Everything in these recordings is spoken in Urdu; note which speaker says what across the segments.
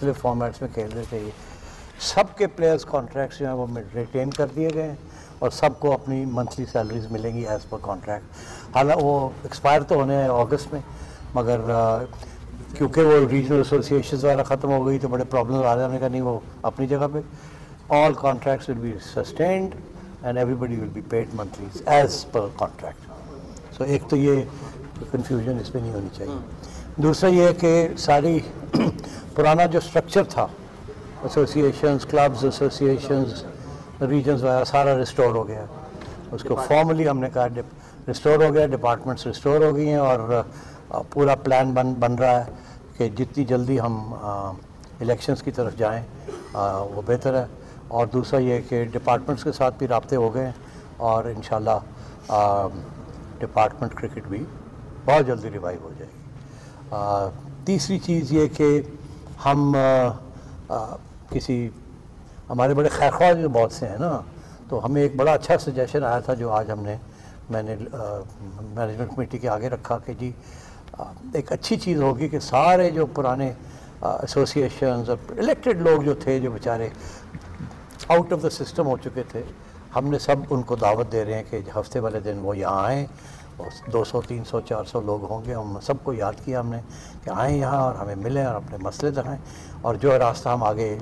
Speaker 1: مختلف فارمیٹس میں کھیل رہے تھے. سب کے پلیئرز کانٹریکٹس جو ہیں وہ ریٹین کر دیے گئے ہیں اور سب کو اپنی منتھلی سیلریز ملیں گی ایز پر کانٹریکٹ. حالانکہ وہ ایکسپائر تو ہونے ہیں اگست میں, مگر کیونکہ وہ ریجنل ایسوسیشنز وغیرہ ختم ہو گئی تو بڑے پرابلمز آ رہے ہیں. ہم نے کہا نہیں, وہ اپنی جگہ پہ all contracts will be sustained and everybody will be paid monthly as per contract. So ایک تو یہ کنفیوژن اس میں نہیں ہونی چاہیے. دوسرا یہ کہ ساری پرانا جو اسٹرکچر تھا, ایسوسیشنز, کلبز, ایسوسیشنز, ریجنز وغیرہ, سارا ریسٹور ہو گیا. اس کو فارملی ہم نے کہا ریسٹور ہو گیا, ڈپارٹمنٹس ریسٹور ہو گئی ہیں اور پورا پلان بن رہا ہے کہ جتنی جلدی ہم الیکشنز کی طرف جائیں وہ بہتر ہے. اور دوسرا یہ کہ ڈپارٹمنٹس کے ساتھ بھی رابطے ہو گئے ہیں اور انشاءاللہ ڈپارٹمنٹ کرکٹ بھی بہت جلدی ریوائیو ہو جائے گی. تیسری چیز یہ کہ ہم ہمارے بڑے خیرخواہ جو بہت سے ہیں نا, تو ہمیں ایک بڑا اچھا سجیشن آیا تھا جو آج میں نے مینجمنٹ کمیٹی کے آگے رکھا کہ جی ایک اچھی چیز ہوگی کہ سارے جو پرانے ایسوسیشنز اور الیکٹڈ لوگ جو تھے جو بیچارے آؤٹ آف دا سسٹم ہو چکے تھے, ہم نے سب ان کو دعوت دے رہے ہیں کہ ہفتے والے دن وہ یہاں آئیں. 200 300 400 لوگ ہوں گے. ہم سب کو یاد کیا ہم نے کہ آئیں یہاں اور ہمیں ملیں اور اپنے مسئلے دکھائیں اور جو راستہ ہم آگے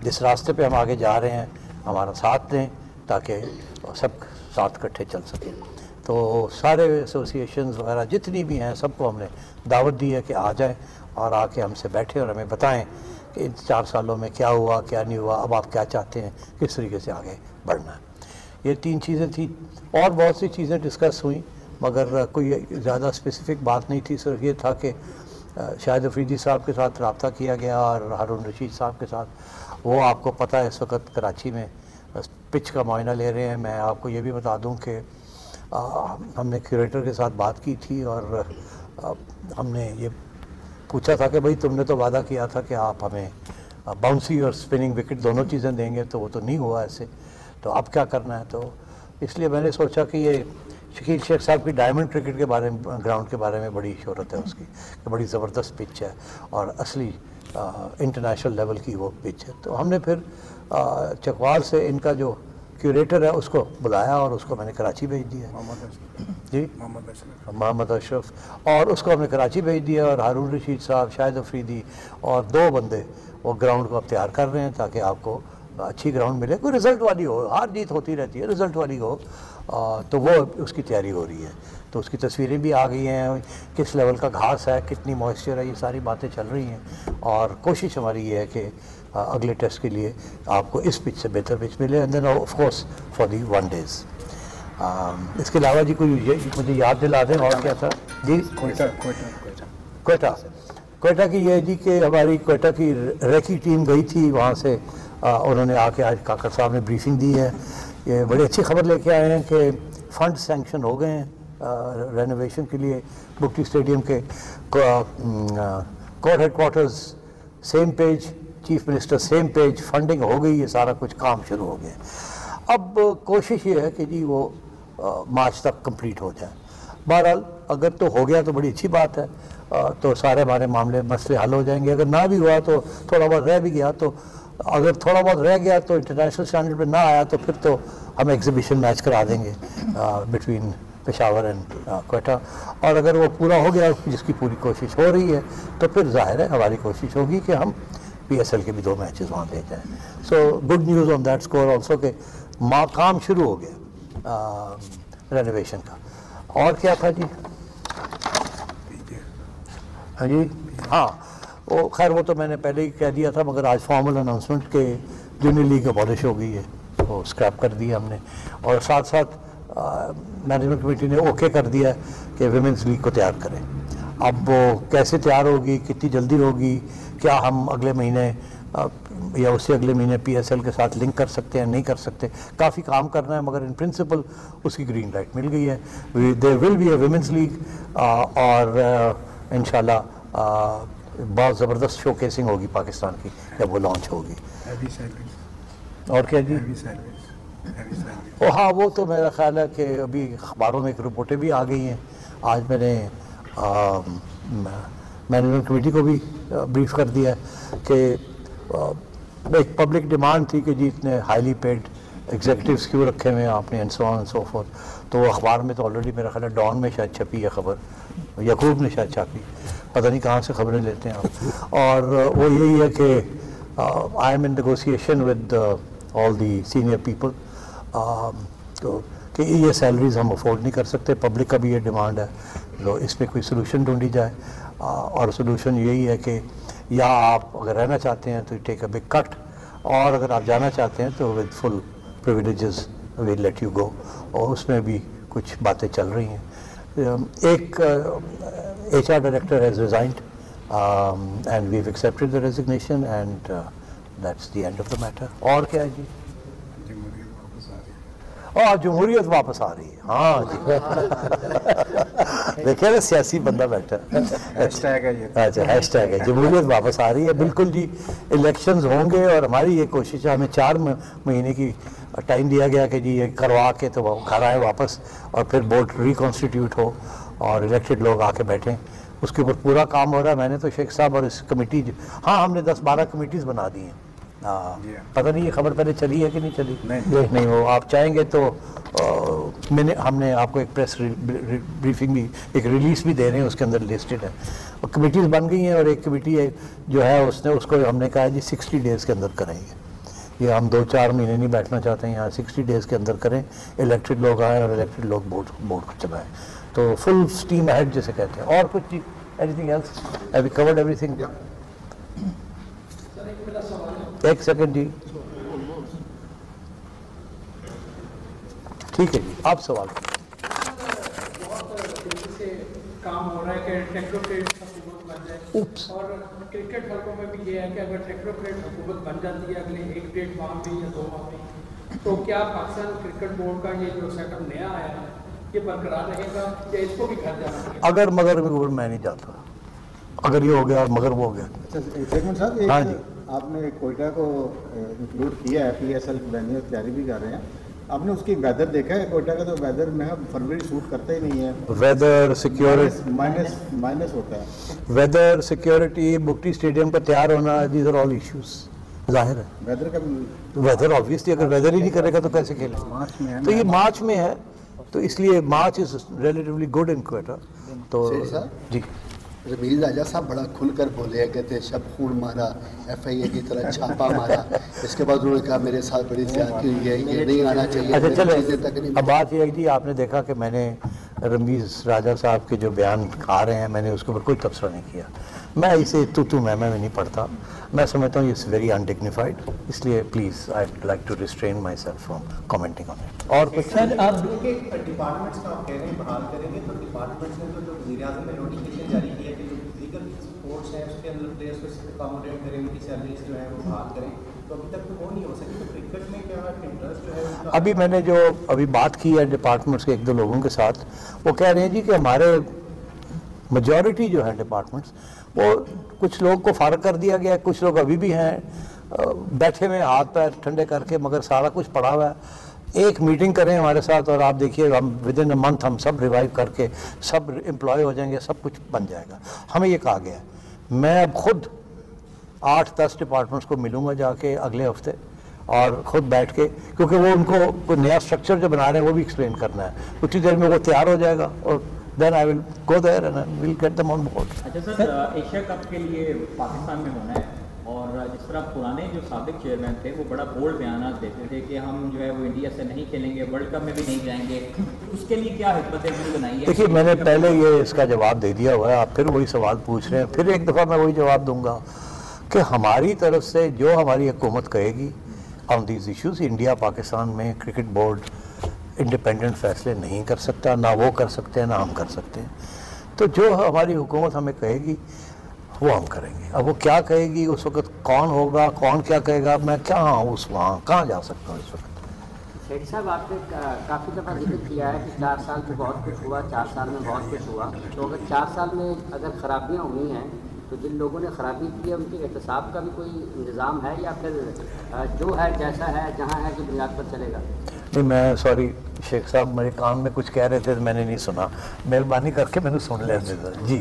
Speaker 1: جس راستے پہ ہم آگے جا رہے ہیں ہمارا ساتھ دیں تاکہ سب ساتھ اکٹھے چل سکیں. تو سارے ایسوسیشنز وغیرہ جتنی بھی ہیں سب کو ہم نے دعوت دی ہے کہ آ جائیں اور آ کے ہم سے بیٹھیں اور ہمیں بتائیں کہ ان 4 سالوں میں کیا ہوا کیا نہیں ہوا, اب آپ کیا چاہتے ہیں, کس طریقے سے آگے بڑھنا ہے. یہ 3 چیزیں تھیں. اور بہت سی چیزیں ڈسکس ہوئیں مگر کوئی زیادہ اسپیسیفک بات نہیں تھی. صرف یہ تھا کہ شاہد افریدی صاحب کے ساتھ رابطہ کیا گیا اور ہارون رشید صاحب کے ساتھ. وہ آپ کو پتہ ہے اس وقت کراچی میں پچ کا معائنہ لے رہے ہیں. میں آپ کو یہ بھی بتا دوں کہ ہم نے کیوریٹر کے ساتھ بات کی تھی اور ہم نے یہ پوچھا تھا کہ بھئی تم نے تو وعدہ کیا تھا کہ آپ ہمیں باؤنسی اور سپننگ وکٹ دونوں چیزیں دیں گے, تو وہ تو نہیں ہوا ایسے, تو اب کیا کرنا ہے. تو اس لیے میں نے سوچا کہ یہ شکیل شیخ صاحب کی ڈائمنڈ کرکٹ کے بارے میں, گراؤنڈ کے بارے میں بڑی شہرت ہے اس کی کہ بڑی زبردست پچ ہے اور اصلی انٹرنیشنل لیول کی وہ پچ ہے. تو ہم نے پھر چکوال سے ان کا جو کیوریٹر ہے اس کو بلایا اور اس کو میں نے کراچی بھیج دیا. جی محمد اشرف, اور اس کو ہم نے کراچی بھیج دیا اور ہارون رشید صاحب, شاہد افریدی اور 2 بندے وہ گراؤنڈ کو اب تیار کر رہے ہیں تاکہ آپ کو اچھی گراؤنڈ ملے. کوئی رزلٹ والی ہو, ہار جیت ہوتی رہتی ہے, رزلٹ والی ہو, تو وہ اس کی تیاری ہو رہی ہے. تو اس کی تصویریں بھی آ گئی ہیں, کس لیول کا گھاس ہے, کتنی موئسچر ہے, یہ ساری باتیں چل رہی ہیں. اور کوشش ہماری یہ ہے کہ اگلے ٹیسٹ کے لیے آپ کو اس پچ سے بہتر پچ ملے, and then of course for the 1 days. اس کے علاوہ جی کوئی مجھے یاد دلا دیں اور کیا تھا جی. کوئٹہ کی یہ جی کہ ہماری کوئٹہ کی ریکی ٹیم گئی تھی وہاں سے, انہوں نے آ کے آج کاکر صاحب نے بریفنگ دی ہے. یہ بڑی اچھی خبر لے کے آئے ہیں کہ فنڈ سینکشن ہو گئے ہیں رینوویشن کے لیے. بگٹی اسٹیڈیم کے core headquarters same page, chief minister same page, funding ہو گئی ہے, سارا کچھ کام شروع ہو گیا. اب کوشش یہ ہے کہ جی وہ مارچ تک کمپلیٹ ہو جائے. بہرحال اگر تو ہو گیا تو بڑی اچھی بات ہے, تو سارے ہمارے مسئلے حل ہو جائیں گے. اگر نہ بھی ہوا تو تھوڑا بہت رہ بھی گیا, تو اگر تھوڑا بہت رہ گیا تو انٹرنیشنل اسٹینڈرڈ پہ نہ آیا تو پھر تو ہم ایگزیبیشن میچ کرا دیں گے بٹوین پشاور اینڈ کوئٹہ. اور اگر وہ پورا ہو گیا جس کی پوری کوشش ہو رہی ہے تو پھر ظاہر ہے ہماری کوشش ہوگی کہ ہم پی ایس ایل کے بھی 2 میچز وہاں لے جائیں. So good news on that score also کہ کام شروع ہو گیا رینوویشن کا. اور کیا تھا جی؟ ہاں جی, ہاں وہ خیر وہ تو میں نے پہلے ہی کہہ دیا تھا, مگر آج فارمل اناؤنسمنٹ کے جونیئر لیگ ابالش ہو گئی ہے, وہ اسکریپ کر دی ہم نے. اور ساتھ ساتھ مینجمنٹ کمیٹی نے اوکے کر دیا کہ ویمنس لیگ کو تیار کریں. اب وہ کیسے تیار ہوگی, کتنی جلدی ہوگی, کیا ہم اگلے مہینے یا اس سے اگلے مہینے پی ایس ایل کے ساتھ لنک کر سکتے ہیں, نہیں کر سکتے, کافی کام کرنا ہے. مگر ان پرنسپل اس کی گرین لائٹ مل گئی ہے. There will be a women's league اور انشاءاللہ بہت زبردست شو کیسنگ ہوگی پاکستان کی جب وہ لانچ ہوگی. اور کیا جی؟ ہاں وہ تو میرا خیال ہے کہ ابھی اخباروں میں ایک رپورٹیں بھی آ گئی ہیں. آج میں نے مینجمنٹ کمیٹی کو بھی بریف کر دیا ہے کہ ایک پبلک ڈیمانڈ تھی کہ جی اتنے ہائیلی پیڈ ایگزیکٹوز کیوں رکھے ہوئے ہیں آپ نے، and so on so forth. تو وہ اخبار میں تو آلریڈی میرا خیال ہے ڈان میں شاید چھپی ہے خبر، یعقوب نے شاید چھاپی، پتہ نہیں کہاں سے خبریں لیتے ہیں آپ. اور وہ یہی ہے کہ I am in negotiation with all the senior people کہ یہ سیلریز ہم افورڈ نہیں کر سکتے. پبلک کا بھی یہ ڈیمانڈ ہے، تو اس پہ کوئی سلوشن ڈھونڈی جائے. اور سلوشن یہی ہے کہ یا آپ اگر رہنا چاہتے ہیں تو ٹیک اے بگ کٹ، اور اگر آپ جانا چاہتے ہیں تو with full privileges we'll let you go. اور اس میں بھی کچھ باتیں چل رہی ہیں. ایک H R director has resigned and we have accepted the resignation and that's the end of the matter. اور کیا ہے جی؟ جمہوریت واپس آ رہی ہے. ہاں جی دیکھیں نا سیاسی بندہ بیٹھا. اچھا ہیش ٹیگ ہے جمہوریت واپس آ رہی ہے. بالکل جی، الیکشنز ہوں گے اور ہماری یہ کوشش ہے، ہمیں 4 مہینے کی ٹائم دیا گیا کہ جی یہ کروا کے تو گھر آئے واپس، اور پھر بورڈ ریکنسٹیٹیوٹ ہو اور الیکٹڈ لوگ آ کے بیٹھیں. اس کے اوپر پورا کام ہو رہا ہے. میں نے تو شیخ صاحب اور اس کمیٹی ہاں ہم نے 10-12 کمیٹیز بنا دی ہیں. پتہ نہیں یہ خبر پہلے چلی ہے کہ نہیں چلی؟ نہیں. وہ آپ چاہیں گے تو ہم نے آپ کو ایک پریس بریفنگ بھی، ایک ریلیز بھی دے رہے ہیں، اس کے اندر لسٹڈ ہے. اور کمیٹیز بن گئی ہیں، اور ایک کمیٹی ہے جو ہے اس کو ہم نے کہا جی 60 ڈیز کے اندر کریں گے. یہ ہم 2-4 مہینے نہیں بیٹھنا چاہتے ہیں یہاں، 60 ڈیز کے اندر کریں. الیکٹڈ لوگ آئیں اور الیکٹڈ لوگ بورڈ کو چلائیں. تو فل اسٹیم اہیڈ جسے کہتے ہیں. اور کچھ جی anything else? Have we covered everything? ایک سیکنڈ جی. ٹھیک ہے جی، آپ سوال.
Speaker 2: کام ہو رہا ہے کہ ٹیکنوکریٹ حکومت بن جائے، اور کرکٹ حلقوں میں بھی یہ ہے کہ اگر ٹیکنوکریٹ حکومت بن جاتی ہے اگلے 1-1.5 ماہ میں یا 2 ماہ میں، تو کیا پاکستان کرکٹ بورڈ کا یہ جو سیٹ اپ نیا آیا ہے یہ برقرار رہے گا یا اس کو بھی گھر جانا پڑے گا؟
Speaker 1: اگر مگر میں نہیں جاتا، اگر یہ ہو گیا اور مگر وہ ہو گیا. ہاں جی،
Speaker 3: آپ نے کوئٹہ کو انکلوڈ کیا ہے، پی ایس ایل وینیو تیاری بھی کر رہے ہیں. آپ نے اس کی ویدر دیکھا ہے؟ کوئٹہ کا تو ویدر میں فروری سوٹ کرتا ہی نہیں ہے.
Speaker 1: ویدر سیکیورٹی
Speaker 3: مائنس ہوتا ہے.
Speaker 1: ویدر سیکیورٹی، بگٹی اسٹیڈیم کا تیار ہونا، دیز آر آل ایشوز. ظاہر ہے
Speaker 3: ویدر کا
Speaker 1: ویدر آبویسلی اگر ویدر ہی نہیں کرے گا تو کیسے کھیلے؟ تو یہ مارچ میں ہے، تو اس لیے March is relatively good in Quetta. تو جی
Speaker 4: رمیل راجہ صاحب بڑا کھل کر بولے ہیں، کہتے ہیں شب خون مارا، ایف آئی اے کی طرح چھاپا مارا. اس کے بعد انہوں نے کہا میرے ساتھ بڑی زیادتی ہوئی ہے، یہ نہیں آنا چاہیے.
Speaker 1: اچھا چلے، اب بات یہ ہے جی، آپ نے دیکھا کہ میں نے رمیز راجہ صاحب کے جو بیان آ رہے ہیں، میں نے اس کے اوپر کوئی تبصرہ نہیں کیا. میں اسے تو میں نہیں پڑھتا. میں سمجھتا ہوں اٹس ویری انڈگنیفائڈ، اس لیے please I like to restrain myself from commenting on it. اور کچھ
Speaker 5: آپ ڈپارٹمنٹس کا آپ کہہ رہے ہیں بحال کریں گے، تو ڈپارٹمنٹس نے تو وزیر اعظم نے نوٹیفکیشن جاری کیا کہ جو لیگل اسپورٹس ہیں اس کے اندر پلیئرس کو اکاموڈیٹ کریں، ان کی سیلریز جو ہیں وہ بحال کریں. تو ابھی تک تو وہ نہیں ہو سکی. تو کرکٹ میں کیا انٹرسٹ جو ہے؟
Speaker 1: ابھی میں نے جو بات کی ہے ڈپارٹمنٹس کے 1-2 لوگوں کے ساتھ، وہ کہہ رہے ہیں جی کہ ہمارے میجورٹی جو ہے ڈپارٹمنٹس، وہ کچھ لوگ کو فارغ کر دیا گیا ہے، کچھ لوگ ابھی بھی ہیں بیٹھے ہوئے ہاتھ پیر ٹھنڈے کر کے، مگر سارا کچھ پڑا ہوا ہے. ایک میٹنگ کریں ہمارے ساتھ اور آپ دیکھیے ہم ود ان اے منتھ ہم سب ریوائیو کر کے سب امپلائی ہو جائیں گے، سب کچھ بن جائے گا. ہمیں یہ کہا گیا ہے. میں اب خود 8-10 ڈپارٹمنٹس کو ملوں گا جا کے اگلے ہفتے، اور خود بیٹھ کے، کیونکہ وہ ان کو کوئی نیا اسٹرکچر جو بنا رہے ہیں وہ بھی ایکسپلین کرنا ہے. کچھ ہی دیر میں وہ تیار ہو جائے گا، اور then I will go there and we'll get them on board.
Speaker 6: اچھا سر، ایشیا کپ کے لیے پاکستان میں ہونا ہے، اور جس طرح پرانے جو سابق چیئرمین تھے وہ بڑا بولڈ بیانات دیتے تھے کہ ہم جو ہے وہ انڈیا سے نہیں کھیلیں گے، ورلڈ کپ میں بھی نہیں جائیں گے، اس کے لیے کیا حکمت عملی بنائی ہے؟
Speaker 1: دیکھیے میں نے پہلے یہ اس کا جواب دے دیا ہوا ہے، آپ پھر وہی سوال پوچھ رہے ہیں. پھر ایک دفعہ میں وہی جواب دوں گا کہ ہماری طرف سے جو ہماری حکومت کہے گی on these issues, India Pakistan میں کرکٹ بورڈ انڈیپینڈنٹ فیصلے نہیں کر سکتا، نہ وہ کر سکتے ہیں نہ ہم کر سکتے ہیں. تو جو ہماری حکومت ہمیں کہے گی وہ ہم کریں گے. اب وہ کیا کہے گی، اس وقت کون ہوگا، کون کیا کہے گا، میں کیا ہوں وہاں کہاں جا سکتا ہوں اس وقت.
Speaker 7: شیخ صاحب، آپ نے کافی دفعہ ذکر کیا ہے کہ 4 سال میں بہت کچھ ہوا، 4 سال میں بہت کچھ ہوا. تو اگر 4 سال میں اگر خرابیاں ہوئی ہیں تو جن لوگوں نے خرابی کی ہے ان کے احتساب کا بھی کوئی نظام ہے، یا پھر جو ہے جیسا ہے جہاں ہے کی بنیاد پر چلے گا؟
Speaker 1: نہیں، میں سوری شیخ صاحب، میرے کان میں کچھ کہہ رہے تھے میں نے نہیں سنا، مہربانی کر کے میں نے سن لیا. جی